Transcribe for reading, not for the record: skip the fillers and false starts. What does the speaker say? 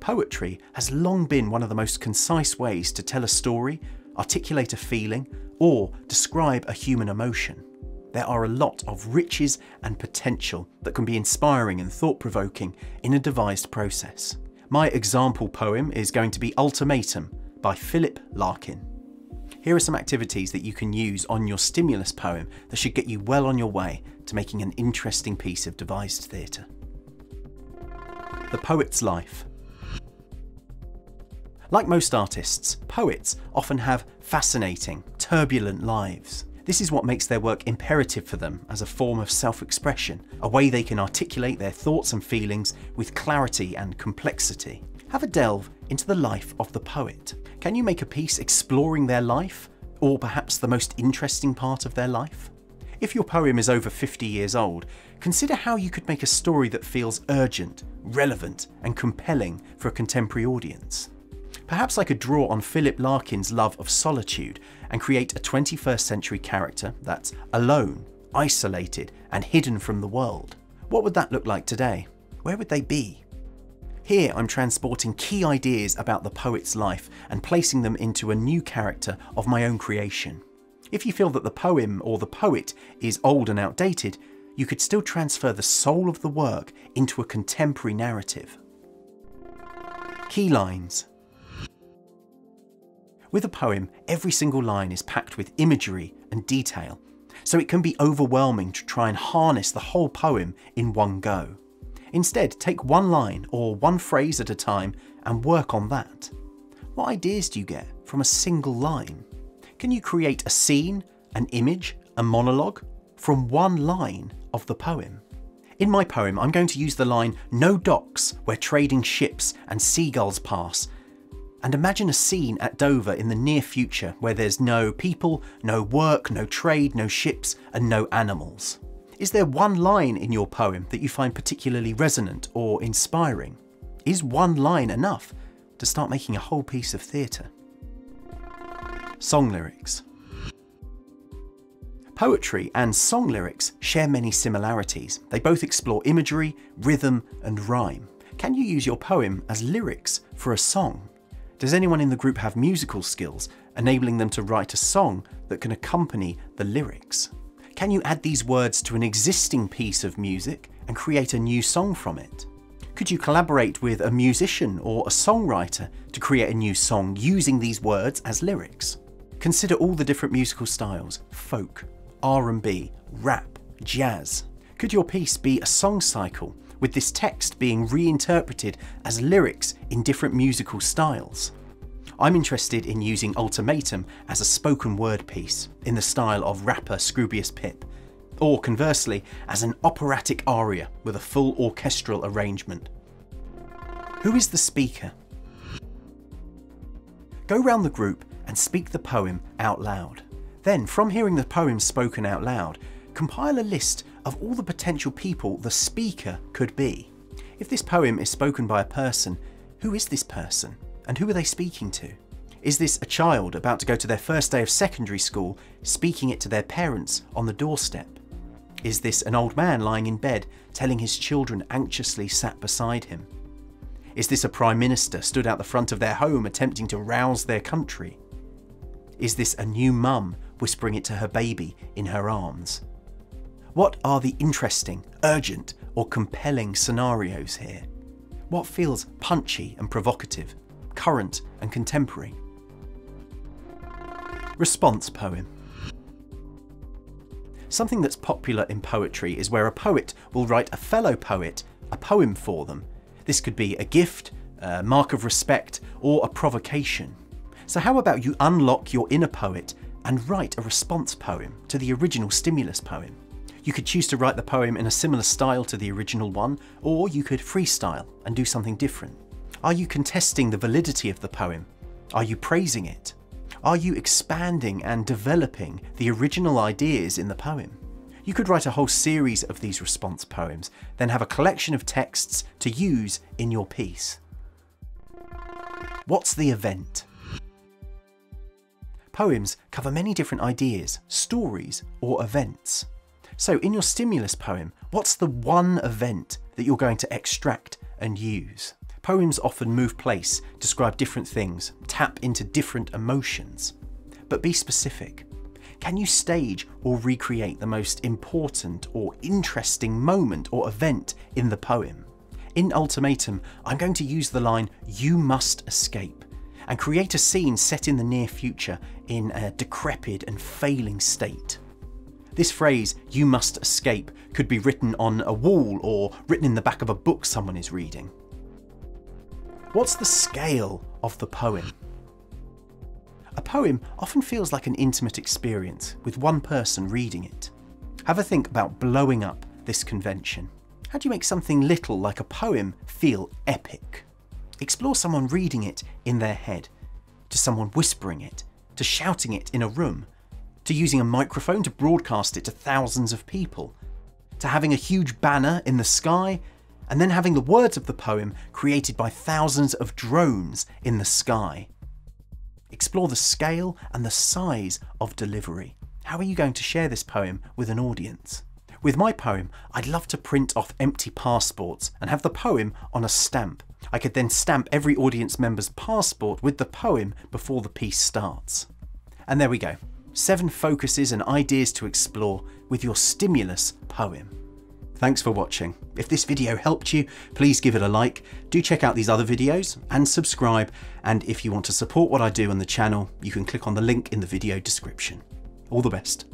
Poetry has long been one of the most concise ways to tell a story, articulate a feeling, or describe a human emotion. There are a lot of riches and potential that can be inspiring and thought-provoking in a devised process. My example poem is going to be Ultimatum by Philip Larkin. Here are some activities that you can use on your stimulus poem that should get you well on your way to making an interesting piece of devised theatre. The poet's life. Like most artists, poets often have fascinating, turbulent lives. This is what makes their work imperative for them as a form of self-expression, a way they can articulate their thoughts and feelings with clarity and complexity. Have a delve into the life of the poet. Can you make a piece exploring their life, or perhaps the most interesting part of their life? If your poem is over 50 years old, consider how you could make a story that feels urgent, relevant, and compelling for a contemporary audience. Perhaps I could draw on Philip Larkin's love of solitude and create a 21st century character that's alone, isolated, and hidden from the world. What would that look like today? Where would they be? Here I'm transporting key ideas about the poet's life and placing them into a new character of my own creation. If you feel that the poem or the poet is old and outdated, you could still transfer the soul of the work into a contemporary narrative. Key lines. With a poem, every single line is packed with imagery and detail, so it can be overwhelming to try and harness the whole poem in one go. Instead, take one line or one phrase at a time and work on that. What ideas do you get from a single line? Can you create a scene, an image, a monologue from one line of the poem? In my poem, I'm going to use the line "No docks where trading ships and seagulls pass," and imagine a scene at Dover in the near future where there's no people, no work, no trade, no ships, and no animals. Is there one line in your poem that you find particularly resonant or inspiring? Is one line enough to start making a whole piece of theatre? Song lyrics. Poetry and song lyrics share many similarities. They both explore imagery, rhythm, and rhyme. Can you use your poem as lyrics for a song? Does anyone in the group have musical skills, enabling them to write a song that can accompany the lyrics? Can you add these words to an existing piece of music and create a new song from it? Could you collaborate with a musician or a songwriter to create a new song using these words as lyrics? Consider all the different musical styles: folk, R&B, rap, jazz. Could your piece be a song cycle, with this text being reinterpreted as lyrics in different musical styles? I'm interested in using Ultimatum as a spoken word piece in the style of rapper Scroobius Pip, or conversely as an operatic aria with a full orchestral arrangement. Who is the speaker? Go round the group and speak the poem out loud. Then, from hearing the poem spoken out loud, compile a list of all the potential people the speaker could be. If this poem is spoken by a person, who is this person? And who are they speaking to? Is this a child about to go to their first day of secondary school, speaking it to their parents on the doorstep? Is this an old man lying in bed, telling his children anxiously sat beside him? Is this a prime minister stood out the front of their home attempting to rouse their country? Is this a new mum whispering it to her baby in her arms? What are the interesting, urgent, or compelling scenarios here? What feels punchy and provocative, current and contemporary? Response poem. Something that's popular in poetry is where a poet will write a fellow poet a poem for them. This could be a gift, a mark of respect, or a provocation. So how about you unlock your inner poet and write a response poem to the original stimulus poem? You could choose to write the poem in a similar style to the original one, or you could freestyle and do something different. Are you contesting the validity of the poem? Are you praising it? Are you expanding and developing the original ideas in the poem? You could write a whole series of these response poems, then have a collection of texts to use in your piece. What's the event? Poems cover many different ideas, stories, or events. So in your stimulus poem, what's the one event that you're going to extract and use? Poems often move place, describe different things, tap into different emotions. But be specific. Can you stage or recreate the most important or interesting moment or event in the poem? In Ultimatum, I'm going to use the line, "You must escape," and create a scene set in the near future in a decrepit and failing state. This phrase, "you must escape," could be written on a wall or written in the back of a book someone is reading. What's the scale of the poem? A poem often feels like an intimate experience with one person reading it. Have a think about blowing up this convention. How do you make something little like a poem feel epic? Explore someone reading it in their head, to someone whispering it, to shouting it in a room, to using a microphone to broadcast it to thousands of people, to having a huge banner in the sky, and then having the words of the poem created by thousands of drones in the sky. Explore the scale and the size of delivery. How are you going to share this poem with an audience? With my poem, I'd love to print off empty passports and have the poem on a stamp. I could then stamp every audience member's passport with the poem before the piece starts. And there we go. 7 focuses and ideas to explore with your stimulus poem. Thanks for watching. If this video helped you, please give it a like. Do check out these other videos and subscribe. And if you want to support what I do on the channel, you can click on the link in the video description. All the best.